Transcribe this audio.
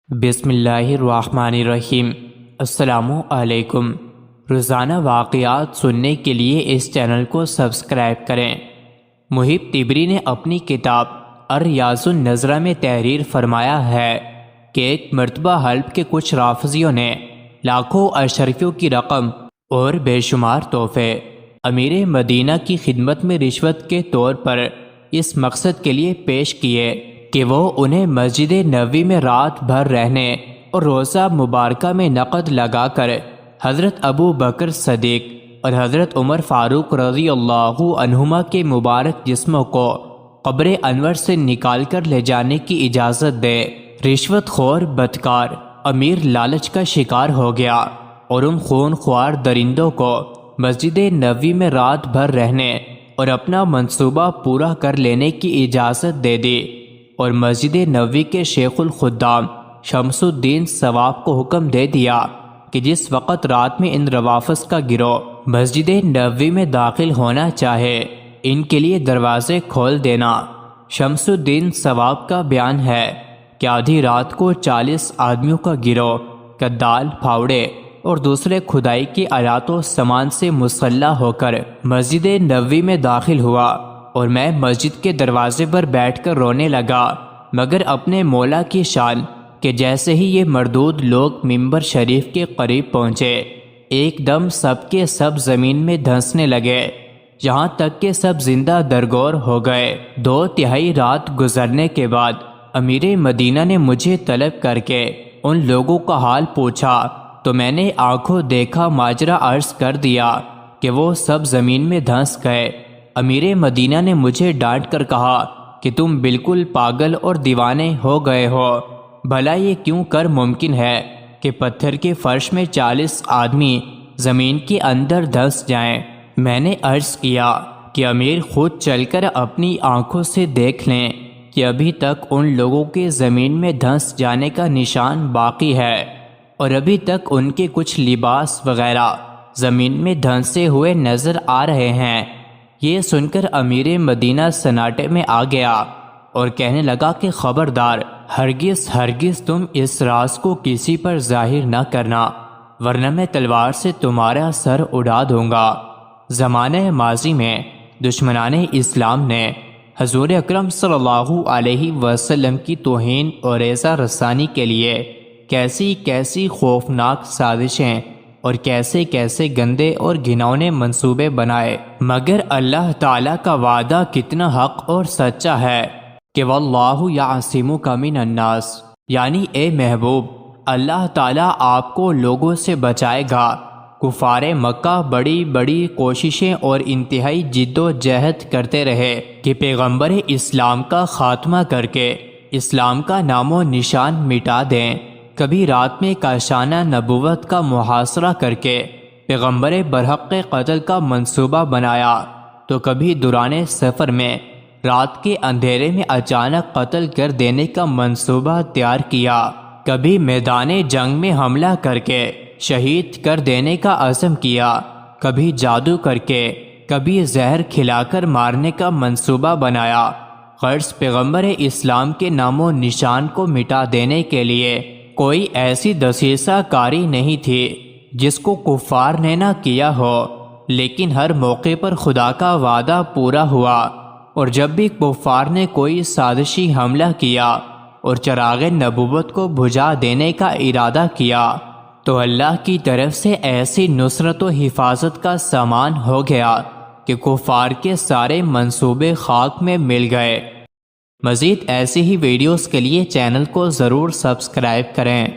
بسم اللہ الرحمن الرحیم۔ السلام علیکم۔ روزانہ واقعات سننے کے لیے اس چینل کو سبسکرائب کریں۔ محب طبری نے اپنی کتاب الریاض النظرہ میں تحریر فرمایا ہے کہ ایک مرتبہ حلب کے کچھ رافضیوں نے لاکھوں اشرفیوں کی رقم اور بے شمار تحفے امیر مدینہ کی خدمت میں رشوت کے طور پر اس مقصد کے لیے پیش کیے کہ وہ انہیں مسجد نبوی میں رات بھر رہنے اور روزہ مبارکہ میں نقد لگا کر حضرت ابو بکر صدیق اور حضرت عمر فاروق رضی اللہ عنہما کے مبارک جسموں کو قبر انور سے نکال کر لے جانے کی اجازت دے۔ رشوت خور بدکار امیر لالچ کا شکار ہو گیا اور ان خون خوار درندوں کو مسجد نبوی میں رات بھر رہنے اور اپنا منصوبہ پورا کر لینے کی اجازت دے دی، اور مسجد نبوی کے شیخ الخدام شمس الدین ثواب کو حکم دے دیا کہ جس وقت رات میں ان روافض کا گروہ مسجد نبوی میں داخل ہونا چاہے ان کے لیے دروازے کھول دینا۔ شمس الدین ثواب کا بیان ہے کہ آدھی رات کو 40 آدمیوں کا گروہ کدال، پھاوڑے اور دوسرے کھدائی کے آلات و سامان سے مسلح ہو کر مسجد نبوی میں داخل ہوا، اور میں مسجد کے دروازے پر بیٹھ کر رونے لگا، مگر اپنے مولا کی شان کہ جیسے ہی یہ مردود لوگ ممبر شریف کے قریب پہنچے ایک دم سب کے سب زمین میں دھنسنے لگے، یہاں تک کہ سب زندہ درگور ہو گئے۔ 2/3 رات گزرنے کے بعد امیر مدینہ نے مجھے طلب کر کے ان لوگوں کا حال پوچھا تو میں نے آنکھوں دیکھا ماجرا عرض کر دیا کہ وہ سب زمین میں دھنس گئے۔ امیر مدینہ نے مجھے ڈانٹ کر کہا کہ تم بالکل پاگل اور دیوانے ہو گئے ہو، بھلا یہ کیوں کر ممکن ہے کہ پتھر کے فرش میں 40 آدمی زمین کے اندر دھنس جائیں؟ میں نے عرض کیا کہ امیر خود چل کر اپنی آنکھوں سے دیکھ لیں کہ ابھی تک ان لوگوں کے زمین میں دھنس جانے کا نشان باقی ہے، اور ابھی تک ان کے کچھ لباس وغیرہ زمین میں دھنسے ہوئے نظر آ رہے ہیں۔ یہ سن کر امیر مدینہ سناٹے میں آ گیا اور کہنے لگا کہ خبردار، ہرگز تم اس راز کو کسی پر ظاہر نہ کرنا، ورنہ میں تلوار سے تمہارا سر اڑا دوں گا۔ زمانہ ماضی میں دشمنان اسلام نے حضور اکرم صلی اللہ علیہ وسلم کی توہین اور ایذا رسانی کے لیے کیسی خوفناک سازشیں اور کیسے گندے اور گھناؤنے منصوبے بنائے، مگر اللہ تعالیٰ کا وعدہ کتنا حق اور سچا ہے کہ واللہ یعصمک من الناس، یعنی اے محبوب، اللہ تعالیٰ آپ کو لوگوں سے بچائے گا۔ کفار مکہ بڑی کوششیں اور انتہائی جد و جہد کرتے رہے کہ پیغمبر اسلام کا خاتمہ کر کے اسلام کا نام و نشان مٹا دیں۔ کبھی رات میں کاشانہ نبوت کا محاصرہ کر کے پیغمبر برحق قتل کا منصوبہ بنایا، تو کبھی دوران سفر میں رات کے اندھیرے میں اچانک قتل کر دینے کا منصوبہ تیار کیا، کبھی میدان جنگ میں حملہ کر کے شہید کر دینے کا عزم کیا، کبھی جادو کر کے، کبھی زہر کھلا کر مارنے کا منصوبہ بنایا، غرض پیغمبر اسلام کے نام و نشان کو مٹا دینے کے لیے کوئی ایسی دسیسہ کاری نہیں تھی جس کو کفار نے نہ کیا ہو، لیکن ہر موقع پر خدا کا وعدہ پورا ہوا، اور جب بھی کفار نے کوئی سازشی حملہ کیا اور چراغ نبوت کو بجھا دینے کا ارادہ کیا تو اللہ کی طرف سے ایسی نصرت و حفاظت کا سامان ہو گیا کہ کفار کے سارے منصوبے خاک میں مل گئے۔ مزید ایسی ہی ویڈیوز کے لیے چینل کو ضرور سبسکرائب کریں۔